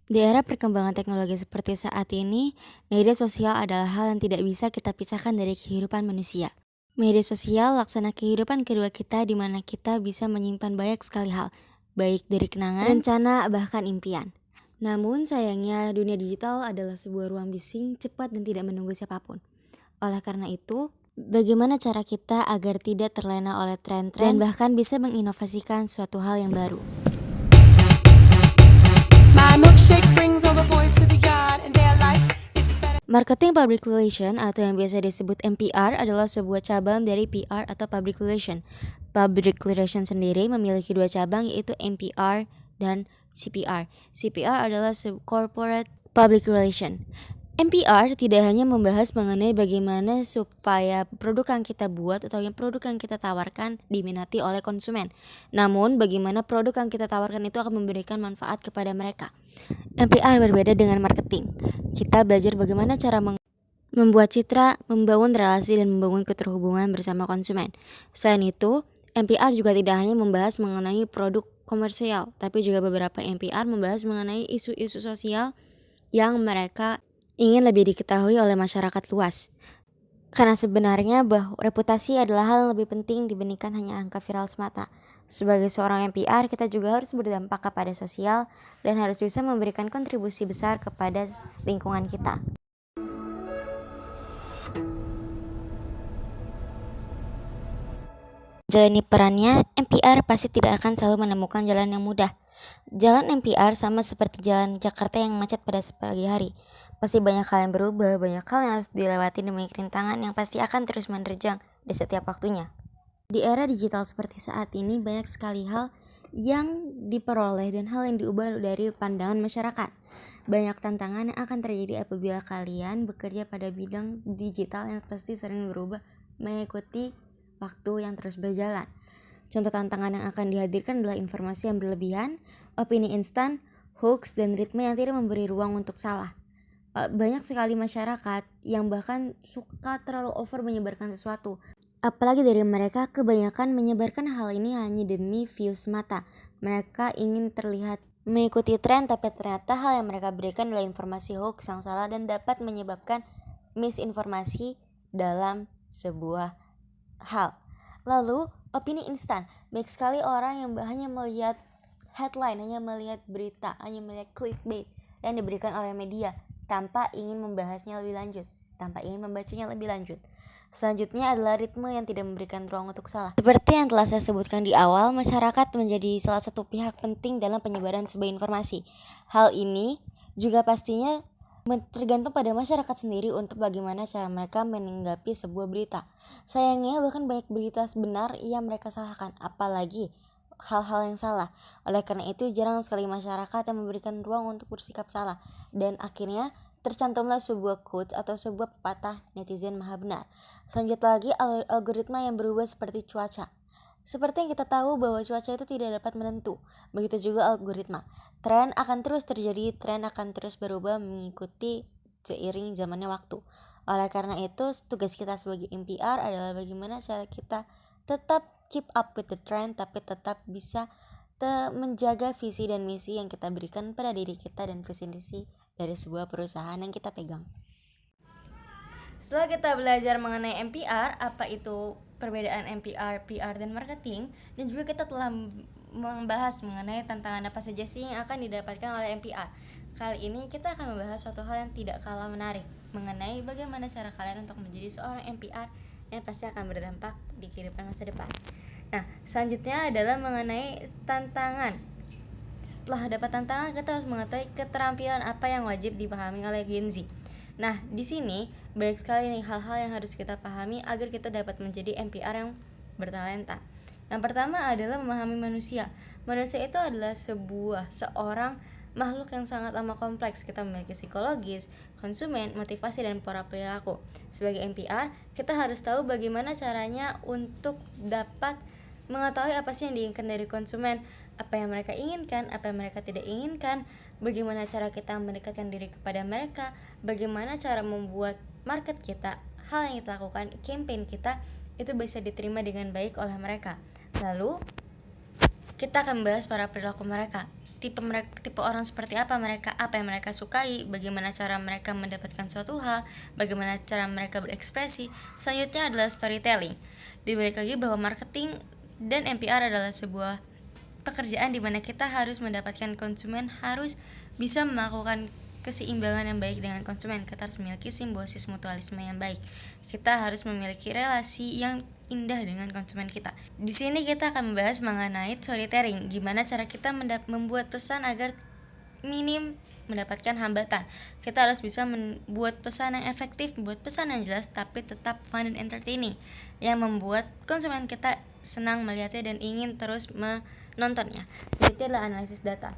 Di era perkembangan teknologi seperti saat ini, media sosial adalah hal yang tidak bisa kita pisahkan dari kehidupan manusia. Media sosial laksana kehidupan kedua kita di mana kita bisa menyimpan banyak sekali hal, baik dari kenangan, rencana, bahkan impian. Namun sayangnya dunia digital adalah sebuah ruang bising, cepat dan tidak menunggu siapapun. Oleh karena itu, bagaimana cara kita agar tidak terlena oleh tren-tren dan bahkan bisa menginovasikan suatu hal yang baru? My milkshake brings all the boys to the yard and their life is better. Marketing Public Relation atau yang biasa disebut MPR adalah sebuah cabang dari PR atau Public Relation. Public Relation sendiri memiliki dua cabang yaitu MPR dan CPR. CPR adalah Corporate Public Relation. MPR tidak hanya membahas mengenai bagaimana supaya produk yang kita buat atau yang produk yang kita tawarkan diminati oleh konsumen. Namun bagaimana produk yang kita tawarkan itu akan memberikan manfaat kepada mereka. MPR berbeda dengan marketing. Kita belajar bagaimana cara membuat citra, membangun relasi, dan membangun keterhubungan bersama konsumen. Selain itu, MPR juga tidak hanya membahas mengenai produk komersial, tapi juga beberapa MPR membahas mengenai isu-isu sosial yang mereka ingin lebih diketahui oleh masyarakat luas. Karena sebenarnya reputasi adalah hal yang lebih penting dibandingkan hanya angka viral semata. Sebagai seorang MPR, kita juga harus berdampak kepada sosial dan harus bisa memberikan kontribusi besar kepada lingkungan kita. Jalani perannya, MPR pasti tidak akan selalu menemukan jalan yang mudah. Jalan MPR sama seperti jalan Jakarta yang macet pada pagi hari. Pasti banyak hal yang berubah, banyak hal yang harus dilewati demi rintangan yang pasti akan terus menerjang di setiap waktunya. Di era digital seperti saat ini, banyak sekali hal yang diperoleh dan hal yang diubah dari pandangan masyarakat. Banyak tantangan yang akan terjadi apabila kalian bekerja pada bidang digital yang pasti sering berubah mengikuti waktu yang terus berjalan. Contoh tantangan yang akan dihadirkan adalah informasi yang berlebihan, opini instan, hoax, dan ritme yang tidak memberi ruang untuk salah. Banyak sekali masyarakat yang bahkan suka terlalu over menyebarkan sesuatu. Apalagi dari mereka, kebanyakan menyebarkan hal ini hanya demi views semata. Mereka ingin terlihat mengikuti tren, tapi ternyata hal yang mereka berikan adalah informasi hoax yang salah dan dapat menyebabkan misinformasi dalam sebuah hal. Lalu, opini instan. Banyak sekali orang yang hanya melihat headline, hanya melihat berita, hanya melihat clickbait yang diberikan oleh media tanpa ingin membahasnya lebih lanjut, tanpa ingin membacanya lebih lanjut. Selanjutnya adalah ritme yang tidak memberikan ruang untuk salah. Seperti yang telah saya sebutkan di awal, masyarakat menjadi salah satu pihak penting dalam penyebaran sebuah informasi. Hal ini juga pastinya tergantung pada masyarakat sendiri untuk bagaimana cara mereka menanggapi sebuah berita. Sayangnya bahkan banyak berita benar yang mereka salahkan, apalagi hal-hal yang salah. Oleh karena itu jarang sekali masyarakat yang memberikan ruang untuk bersikap salah, dan akhirnya tercantumlah sebuah quote atau sebuah pepatah netizen maha benar. Selanjutnya lagi algoritma yang berubah seperti cuaca. Seperti yang kita tahu bahwa cuaca itu tidak dapat menentu, begitu juga algoritma. Tren akan terus terjadi, tren akan terus berubah mengikuti seiring zamannya waktu. Oleh karena itu, tugas kita sebagai MPR adalah bagaimana cara kita tetap keep up with the trend, tapi tetap bisa menjaga visi dan misi yang kita berikan pada diri kita dan visi misi dari sebuah perusahaan yang kita pegang. Setelah kita belajar mengenai MPR, apa itu perbedaan MPR, PR, dan marketing, dan juga kita telah membahas mengenai tantangan apa saja sih yang akan didapatkan oleh MPR. Kali ini kita akan membahas suatu hal yang tidak kalah menarik, mengenai bagaimana cara kalian untuk menjadi seorang MPR yang pasti akan berdampak di kehidupan masa depan. Nah, selanjutnya adalah mengenai tantangan. Setelah dapat tantangan, kita harus mengetahui keterampilan apa yang wajib dipahami oleh Gen Z. Nah, di sini banyak sekali nih hal-hal yang harus kita pahami agar kita dapat menjadi MPR yang bertalenta. Yang pertama adalah memahami manusia. Manusia itu adalah seorang makhluk yang sangat amat kompleks. Kita memiliki psikologis, konsumen, motivasi, dan pola perilaku. Sebagai MPR, kita harus tahu bagaimana caranya untuk dapat mengetahui apa sih yang diinginkan dari konsumen, apa yang mereka inginkan, apa yang mereka tidak inginkan, bagaimana cara kita mendekatkan diri kepada mereka, bagaimana cara membuat market kita, hal yang kita lakukan, campaign kita itu bisa diterima dengan baik oleh mereka. Lalu kita akan membahas para perilaku mereka. tipe orang seperti apa yang mereka sukai, bagaimana cara mereka mendapatkan suatu hal, bagaimana cara mereka berekspresi. Selanjutnya adalah storytelling. Dibalik lagi bahwa marketing dan NPR adalah sebuah pekerjaan di mana kita harus mendapatkan konsumen, harus bisa melakukan keseimbangan yang baik dengan konsumen. Kita harus memiliki simbiosis mutualisme yang baik. Kita harus memiliki relasi yang indah dengan konsumen kita. Di sini kita akan membahas mengenai storytelling, gimana cara kita membuat pesan agar minim mendapatkan hambatan. Kita harus bisa membuat pesan yang efektif, membuat pesan yang jelas tapi tetap fun and entertaining, yang membuat konsumen kita senang melihatnya dan ingin terus menontonnya. Selanjutnya adalah analisis data.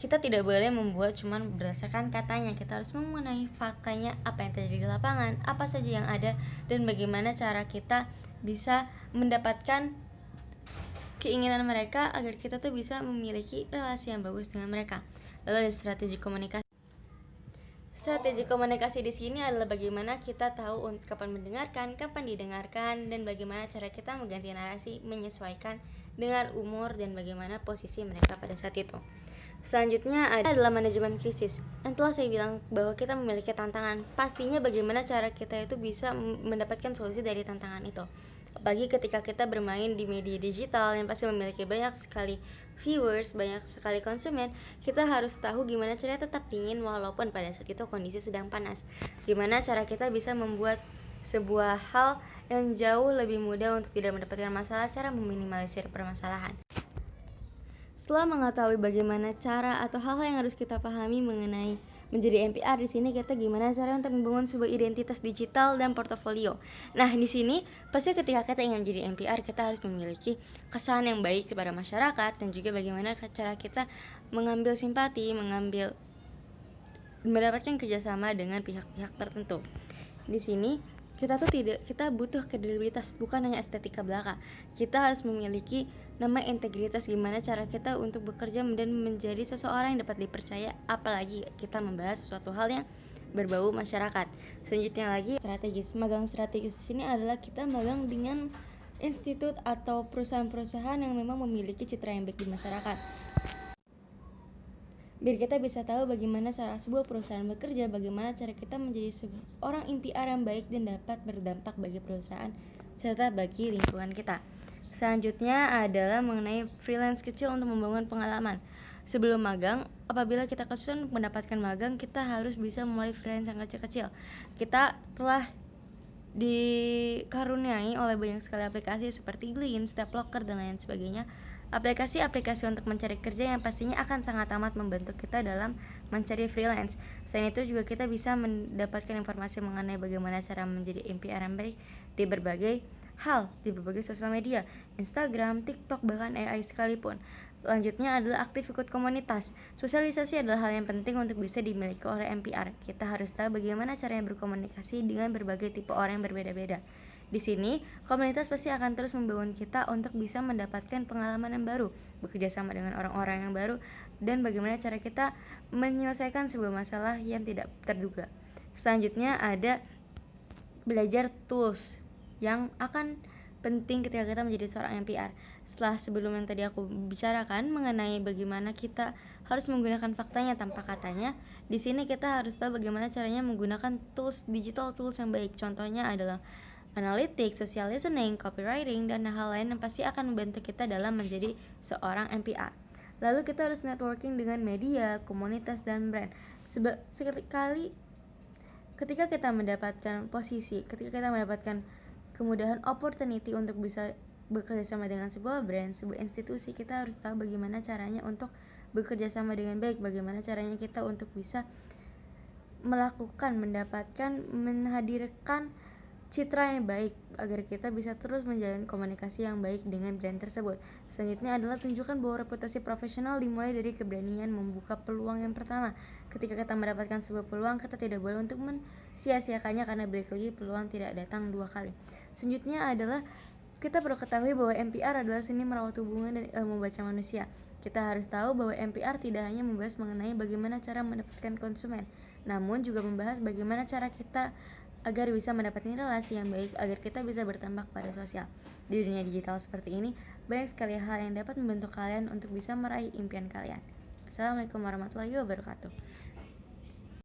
Kita tidak boleh membuat cuman berdasarkan katanya, kita harus mengenai faktanya, apa yang terjadi di lapangan, apa saja yang ada, dan bagaimana cara kita bisa mendapatkan keinginan mereka agar kita tuh bisa memiliki relasi yang bagus dengan mereka. Lalu ada strategi komunikasi. Strategi komunikasi di sini adalah bagaimana kita tahu kapan mendengarkan, kapan didengarkan, dan bagaimana cara kita mengganti narasi menyesuaikan dengan umur dan bagaimana posisi mereka pada saat itu. Selanjutnya adalah manajemen krisis. Yang telah saya bilang bahwa kita memiliki tantangan, pastinya bagaimana cara kita itu bisa mendapatkan solusi dari tantangan itu. Apalagi ketika kita bermain di media digital yang pasti memiliki banyak sekali viewers, banyak sekali konsumen, kita harus tahu gimana caranya tetap dingin walaupun pada saat itu kondisi sedang panas. Gimana cara kita bisa membuat sebuah hal yang jauh lebih mudah untuk tidak mendapatkan masalah, cara meminimalisir permasalahan. Setelah mengetahui bagaimana cara atau hal-hal yang harus kita pahami mengenai menjadi NPR, di sini kita gimana cara untuk membangun sebuah identitas digital dan portofolio. Nah, di sini pasti ketika kita ingin menjadi NPR, kita harus memiliki kesan yang baik kepada masyarakat dan juga bagaimana cara kita mengambil simpati, mendapatkan kerjasama dengan pihak-pihak tertentu. Di sini kita butuh kredibilitas, bukan hanya estetika belaka. Kita harus memiliki nama integritas, gimana cara kita untuk bekerja dan menjadi seseorang yang dapat dipercaya, apalagi kita membahas sesuatu hal yang berbau masyarakat. Selanjutnya lagi strategis. Magang strategis di sini adalah kita magang dengan institut atau perusahaan-perusahaan yang memang memiliki citra yang baik di masyarakat, biar kita bisa tahu bagaimana cara sebuah perusahaan bekerja, bagaimana cara kita menjadi seorang NPR yang baik dan dapat berdampak bagi perusahaan serta bagi lingkungan kita. Selanjutnya adalah mengenai freelance kecil untuk membangun pengalaman. Sebelum magang, apabila kita kesulitan mendapatkan magang, kita harus bisa mulai freelance yang kecil-kecil. Kita telah dikaruniai oleh banyak sekali aplikasi seperti Glean, Steplocker, dan lain sebagainya. Aplikasi-aplikasi untuk mencari kerja yang pastinya akan sangat amat membantu kita dalam mencari freelance. Selain itu juga kita bisa mendapatkan informasi mengenai bagaimana cara menjadi NPR yang baik di berbagai hal, di berbagai sosial media, Instagram, TikTok, bahkan AI sekalipun. Selanjutnya adalah aktif ikut komunitas. Sosialisasi adalah hal yang penting untuk bisa dimiliki oleh NPR. Kita harus tahu bagaimana caranya berkomunikasi dengan berbagai tipe orang yang berbeda-beda. Di sini, komunitas pasti akan terus membangun kita untuk bisa mendapatkan pengalaman yang baru, bekerja sama dengan orang-orang yang baru, dan bagaimana cara kita menyelesaikan sebuah masalah yang tidak terduga. Selanjutnya ada belajar tools yang akan penting ketika kita menjadi seorang NPR. Setelah sebelum yang tadi aku bicarakan mengenai bagaimana kita harus menggunakan faktanya tanpa katanya, di sini kita harus tahu bagaimana caranya menggunakan digital tools yang baik. Contohnya adalah analytics, social listening, copywriting, dan hal lain yang pasti akan membantu kita dalam menjadi seorang NPR. Lalu kita harus networking dengan media, komunitas, dan brand. Sekali ketika kita mendapatkan posisi, ketika kita mendapatkan kemudahan opportunity untuk bisa bekerja sama dengan sebuah brand, sebuah institusi, kita harus tahu bagaimana caranya untuk bekerja sama dengan baik, bagaimana caranya kita untuk bisa menghadirkan citra yang baik agar kita bisa terus menjalin komunikasi yang baik dengan brand tersebut. Selanjutnya adalah tunjukkan bahwa reputasi profesional dimulai dari keberanian membuka peluang yang pertama. Ketika kita mendapatkan sebuah peluang, kita tidak boleh untuk mensia-siakannya karena balik lagi peluang tidak datang dua kali. Selanjutnya adalah kita perlu ketahui bahwa NPR adalah seni merawat hubungan dan ilmu baca manusia. Kita harus tahu bahwa NPR tidak hanya membahas mengenai bagaimana cara mendapatkan konsumen, namun juga membahas bagaimana cara kita agar bisa mendapatkan relasi yang baik, agar kita bisa bertambah pada sosial. Di dunia digital seperti ini, banyak sekali hal yang dapat membantu kalian untuk bisa meraih impian kalian. Assalamualaikum warahmatullahi wabarakatuh.